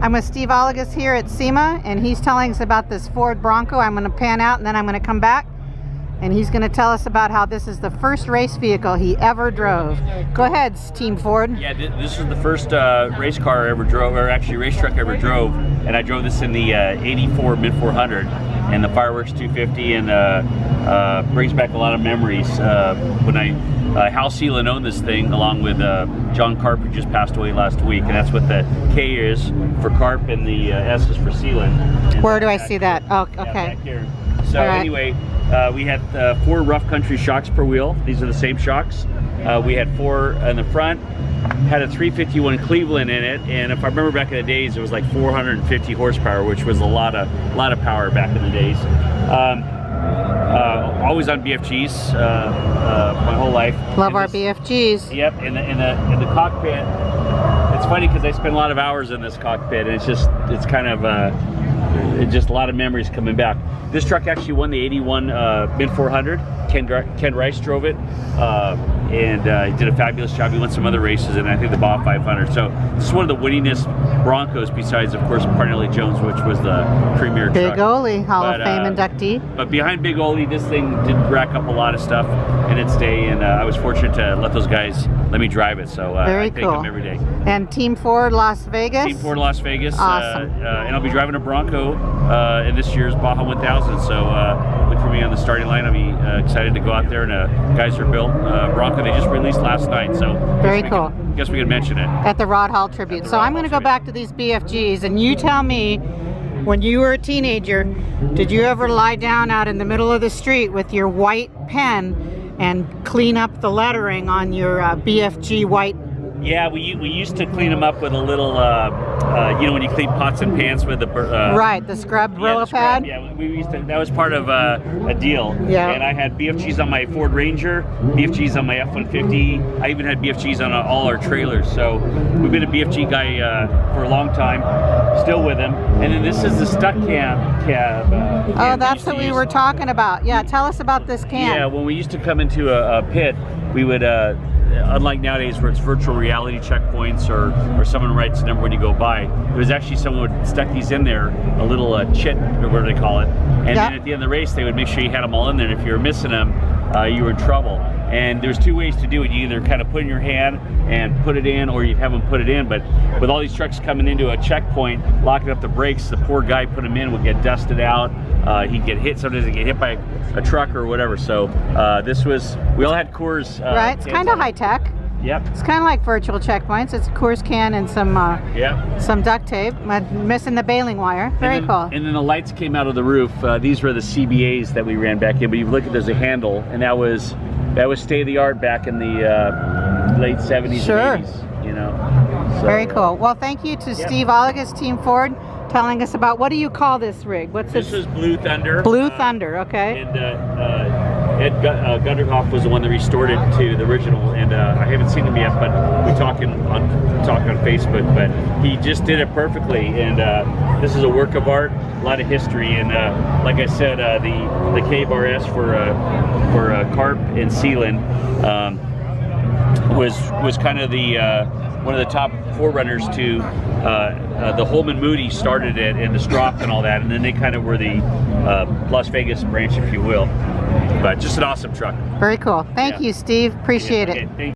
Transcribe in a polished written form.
I'm with Steve Olliges here at SEMA, and he's telling us about this Ford Bronco. I'm going to pan out and then I'm going to come back, and he's going to tell us about how this is the first race vehicle he ever drove. Go ahead, Team Ford. Yeah, this is the first race car I ever drove, or actually race truck I ever drove, and I drove this in the 84 Mid 400 and the Fireworks 250, and brings back a lot of memories. When Hal Seelan owned this thing along with John Carp, who just passed away last week, and that's what the K is for Carp and the S is for Seelan. Where do I see that? Oh, okay. Yeah, back here. So anyway, we had 4 rough country shocks per wheel. These are the same shocks. We had 4 in the front, had a 351 Cleveland in it, and if I remember back in the days, it was like 450 horsepower, which was a lot of power back in the days. Always on BFGs my whole life. Love our BFGs. Yep, in the cockpit. It's funny because I spend a lot of hours in this cockpit, and it's kind of just a lot of memories coming back. This truck actually won the 81 Mid 400. Ken Rice drove it, and he did a fabulous job. He won some other races, and I think the Bob 500. So this is one of the winningest Broncos, besides, of course, Parnelli Jones, which was the premier truck. Big Ollie, Hall of Fame inductee. But behind Big Ollie, this thing did rack up a lot of stuff in its day, and I was fortunate to let those guys let me drive it. So I thank them every day. And Team Ford Las Vegas. Team Ford Las Vegas. Awesome. And I'll be driving a Bronco in this year's Baja 1000. So look for me on the starting line. I'll be excited to go out there, and guys are built Bronco. They just released last night. So very cool. Guess we could mention it at the Rod Hall tribute. So I'm going to go back to these BFGs, and you tell me, when you were a teenager, did you ever lie down out in the middle of the street with your white pen and clean up the lettering on your BFG white? Yeah, we used to clean them up with a little, you know, when you clean pots and pans with the right, the scrub Brillo pad. Yeah, we used to. That was part of a deal. Yeah. And I had BFGs on my Ford Ranger, BFGs on my F-150. I even had BFGs on all our trailers. So we've been a BFG guy for a long time. Still with him. And then this is the stuck cab. Oh, that's what we were talking about. Yeah, tell us about this can. Yeah, when we used to come into a pit, we would. Unlike nowadays where it's virtual reality checkpoints or someone writes a number when you go by, it was actually someone would stuck these in there, a little chit, or whatever they call it, and then at the end of the race they would make sure you had them all in there, and if you were missing them, you were in trouble. And there's 2 ways to do it. You either kind of put it in your hand and put it in, or you'd have them put it in. But with all these trucks coming into a checkpoint, locking up the brakes, the poor guy put them in would get dusted out. He'd get hit. Sometimes he'd get hit by a truck or whatever. So we all had Coors. Right, it's kind of high tech. Yep. It's kind of like virtual checkpoints. It's a Coors can and some duct tape. Missing the baling wire. Very cool. And then the lights came out of the roof. These were the CBAs that we ran back in. But you look at, there's a handle, and that was state of the art back in the late 70s and 80s. You know. So, very cool. Well, thank you to Steve Olliges, Team Ford, telling us about, what do you call this rig? This is Blue Thunder. Blue Thunder. Okay. And Ed Gunderhoff was the one that restored it to the original, and I haven't seen him yet, but we talking on Facebook. But he just did it perfectly, and this is a work of art, a lot of history, and like I said, the K-Bar S for Carp and Seelan was kind of the one of the top forerunners to the Holman Moody started it, and the Stropp and all that, and then they kind of were the Las Vegas branch, if you will. But just an awesome truck. Very cool. Thank you, Steve. Appreciate it.